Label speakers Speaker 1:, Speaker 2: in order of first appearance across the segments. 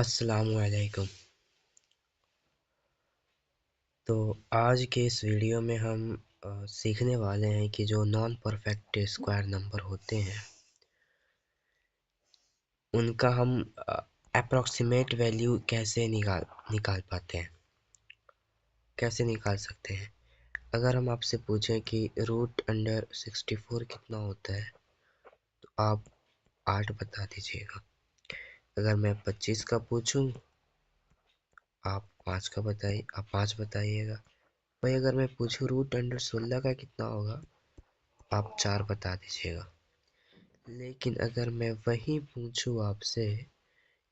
Speaker 1: अस्सलामुअलैकुम। तो आज के इस वीडियो में हम सीखने वाले हैं कि जो नॉन परफेक्ट स्क्वायर नंबर होते हैं उनका हम अप्रॉक्सीमेट वैल्यू कैसे निकाल पाते हैं, कैसे निकाल सकते हैं। अगर हम आपसे पूछें कि रूट अंडर 64 कितना होता है तो आप 8 बता दीजिएगा। अगर मैं 25 का पूछूं आप 5 बताइएगा। भाई अगर मैं पूछूं रूट अंडर 16 का कितना होगा आप 4 बता दीजिएगा। लेकिन अगर मैं वही पूछूं आपसे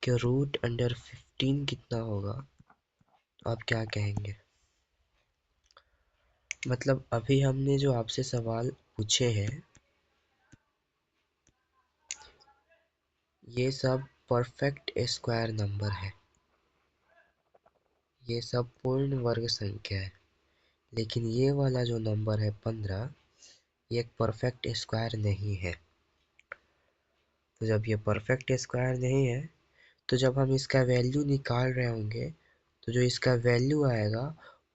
Speaker 1: कि रूट अंडर 15 कितना होगा तो आप क्या कहेंगे। मतलब अभी हमने जो आपसे सवाल पूछे हैं ये सब परफेक्ट स्क्वायर नंबर है, ये सब पूर्ण वर्ग संख्या है। लेकिन ये वाला जो नंबर है 15 ये एक परफेक्ट स्क्वायर नहीं है। तो जब ये परफेक्ट स्क्वायर नहीं है तो जब हम इसका वैल्यू निकाल रहे होंगे तो जो इसका वैल्यू आएगा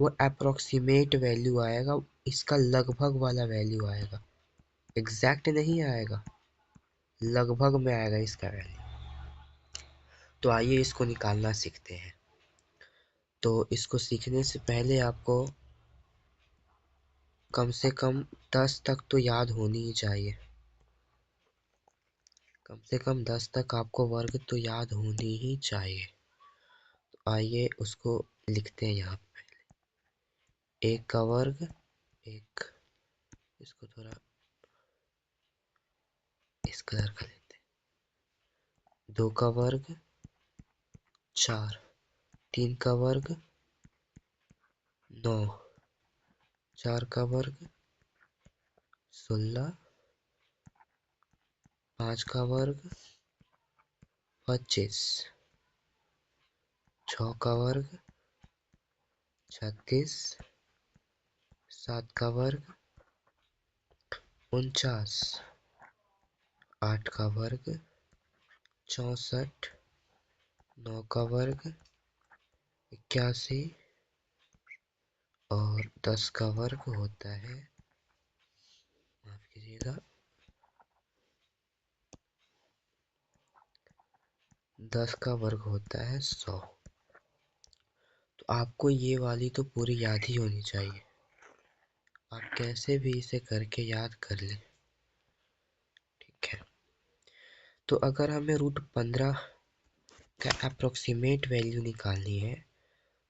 Speaker 1: वो अप्रॉक्सीमेट वैल्यू आएगा, इसका लगभग वाला वैल्यू आएगा, एग्जैक्ट नहीं आएगा, लगभग में आएगा इसका वैल्यू। तो आइए इसको निकालना सीखते हैं। तो इसको सीखने से पहले आपको कम से कम 10 तक तो याद होनी ही चाहिए। कम से कम 10 तक आपको वर्ग तो याद होनी ही चाहिए। तो आइए उसको लिखते हैं यहाँ पे। 1 का वर्ग 1, इसको थोड़ा इस कलर का लेते हैं। 2 का वर्ग 4, 3 का वर्ग 9, 4 का वर्ग 16, 5 का वर्ग 25, 6 का वर्ग 36, 7 का वर्ग 49, 8 का वर्ग 64, 9 का वर्ग 81 और 10 का वर्ग होता है, माफ कीजिएगा, 10 का वर्ग होता है 100। तो आपको ये वाली तो पूरी याद ही होनी चाहिए, आप कैसे भी इसे करके याद कर लें, ठीक है। तो अगर हमें रूट 15 का अप्रोक्सीमेट वैल्यू निकालनी है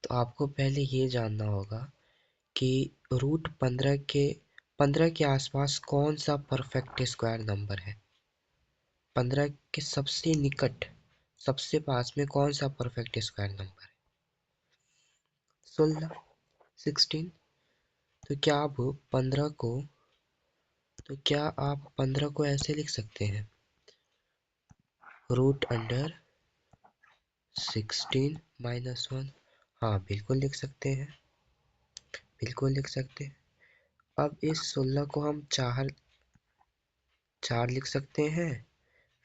Speaker 1: तो आपको पहले ये जानना होगा कि रूट 15 के आसपास कौन सा परफेक्ट स्क्वायर नंबर है। 15 के सबसे निकट, सबसे पास में कौन सा परफेक्ट स्क्वायर नंबर है। 16। तो क्या आप 15 को ऐसे लिख सकते हैं, रूट अंडर 16 माइनस 1। हाँ बिल्कुल लिख सकते हैं, बिल्कुल लिख सकते हैं। अब इस 16 को हम चार लिख सकते हैं,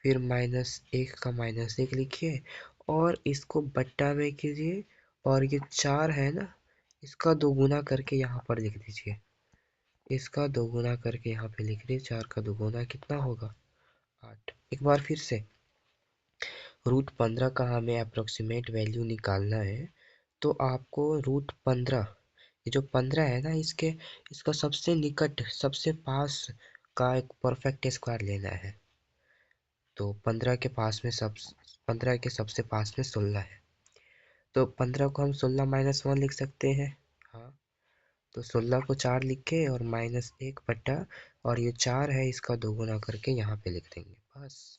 Speaker 1: फिर -1 का -1 लिखिए और इसको बट्टा में कीजिए और ये 4 है ना, इसका दोगुना करके यहाँ पर लिख दीजिए। इसका दोगुना करके यहाँ पे लिख दीजिए। 4 का दोगुना कितना होगा 8। एक बार फिर से रूट 15 का हमें अप्रोक्सीमेट वैल्यू निकालना है तो आपको रूट 15, ये जो 15 है ना, इसका सबसे निकट, सबसे पास का एक परफेक्ट स्क्वायर लेना है। तो 15 के पास में 15 के सबसे पास में 16 है, तो 15 को हम 16 माइनस 1 लिख सकते हैं। हाँ, तो 16 को 4 लिखे और -1 बट्टा, और ये 4 है इसका दोगुना करके यहाँ पे लिख देंगे, बस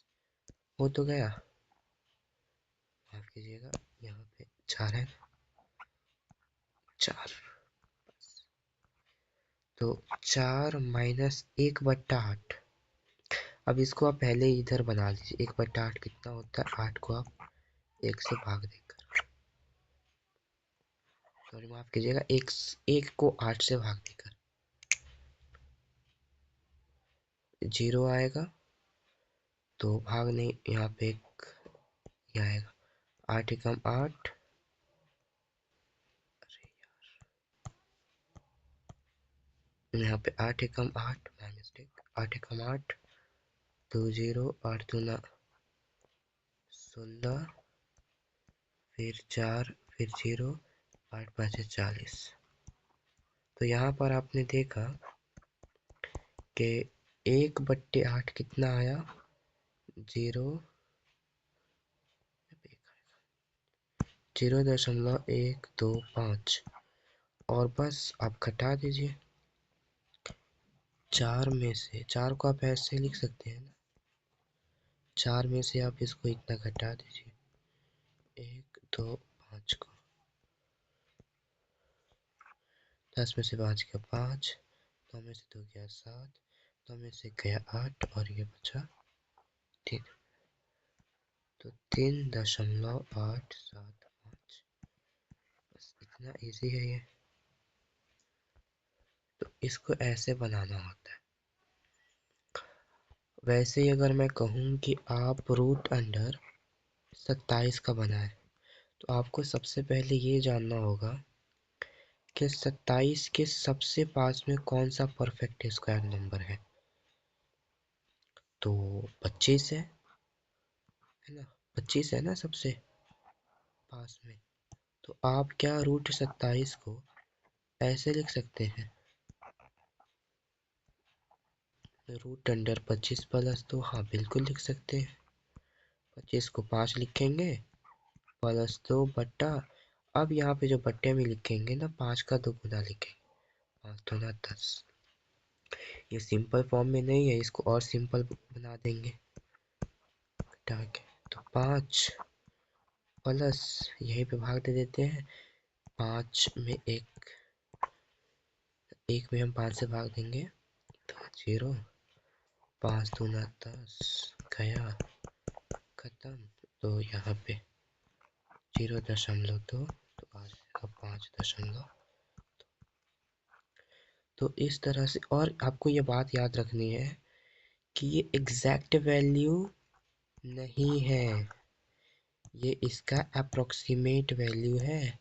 Speaker 1: हो तो गया। माफ कीजिएगा, यहाँ पे 4 है, 4, तो 4 -1 बट्टा 8। अब इसको आप पहले इधर बना लीजिए, 1 बट्टा 8 कितना होता है, 8 को आप 1 से भाग देकर, सॉरी माफ कीजिएगा, 1 को 8 से भाग देकर 0 आएगा, तो भाग नहीं, यहाँ पे एक ये आएगा, 8 एकम 8, यहाँ पे 8 एकम 8, माय मिस्टेक, 8 एकम 8, 2 0, 8 दूना 16, फिर 4, फिर 0, 8 5 40। तो यहाँ पर आपने देखा कि 1/8 कितना आया, 0.125, और बस आप घटा दीजिए। 4 में से 4 को आप ऐसे लिख सकते हैं ना, 4 में से आप इसको इतना घटा दीजिए, 1 2 5 को, 10 में से 5 गया 5, 9 में से 2 गया 7, 9 में से गया 8, और ये बचा 3। तो 3.875, बस इतना इजी है ये। तो इसको ऐसे बनाना होता है। वैसे ही अगर मैं कहूँ कि आप रूट अंडर 27 का बनाएं, तो आपको सबसे पहले ये जानना होगा कि 27 के सबसे पास में कौन सा परफेक्ट स्क्वायर नंबर है। तो 25 है ना, 25 है ना सबसे पास में। तो आप क्या रूट 27 को ऐसे लिख सकते हैं, रूट अंडर 25 प्लस 2, हाँ बिल्कुल लिख सकते हैं। 25 को 5 लिखेंगे, प्लस 2 बट्टा, अब यहाँ पे जो बट्टे में लिखेंगे ना, 5 का 2 गुना लिखेंगे, 5 दूना 10। ये सिंपल फॉर्म में नहीं है, इसको और सिंपल बना देंगे हटा के। तो 5 प्लस, यहीं पे भाग दे देते हैं, 5 में एक में हम 5 से भाग देंगे तो 0, 5 दूना 10, गया खत्म। तो यहाँ पे 0.2, तो आ जाएगा 5.2। तो इस तरह से, और आपको ये बात याद रखनी है कि ये एग्जैक्ट वैल्यू नहीं है, ये इसका अप्रोक्सीमेट वैल्यू है,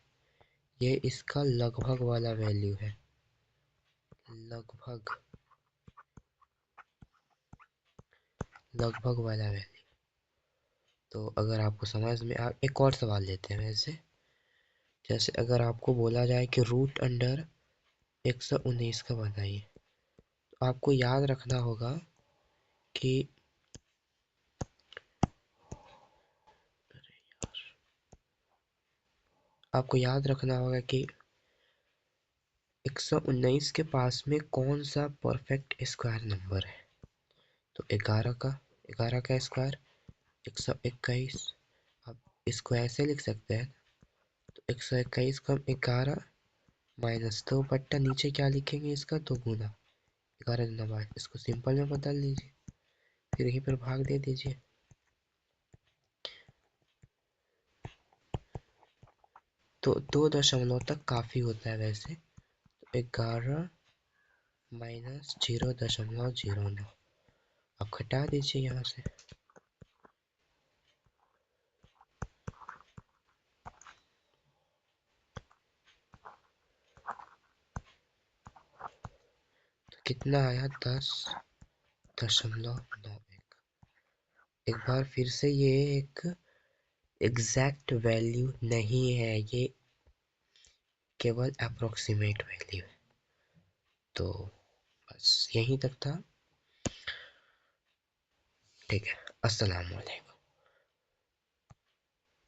Speaker 1: ये इसका लगभग वाला वैल्यू है, लगभग लगभग वाला वैल्यू। तो अगर आपको समझ में एक और सवाल लेते हैं वैसे, जैसे अगर आपको बोला जाए कि रूट अंडर 119 का बनाइए, तो आपको याद रखना होगा कि कि 119 के पास में कौन सा परफेक्ट स्क्वायर नंबर है। तो 11 का स्क्वायर 121। अब इसको ऐसे लिख सकते हैं, तो 121 को हम 11 माइनस 2 बट्टा, नीचे क्या लिखेंगे, इसका 2 गुना, 11 दूना 22, इसको सिंपल में बदल दीजिए, फिर यहीं पर भाग दे दीजिए। तो 2 दशमलव तक काफ़ी होता है वैसे। तो 11 माइनस 0.09, अब घटा दीजिए यहाँ से। तो कितना आया, 10.91। एक बार फिर से, ये एक एग्जैक्ट वैल्यू नहीं है, ये केवल अप्रोक्सीमेट वैल्यू है। तो बस यहीं तक था, ठीक है। अस्सलाम वालेकुम।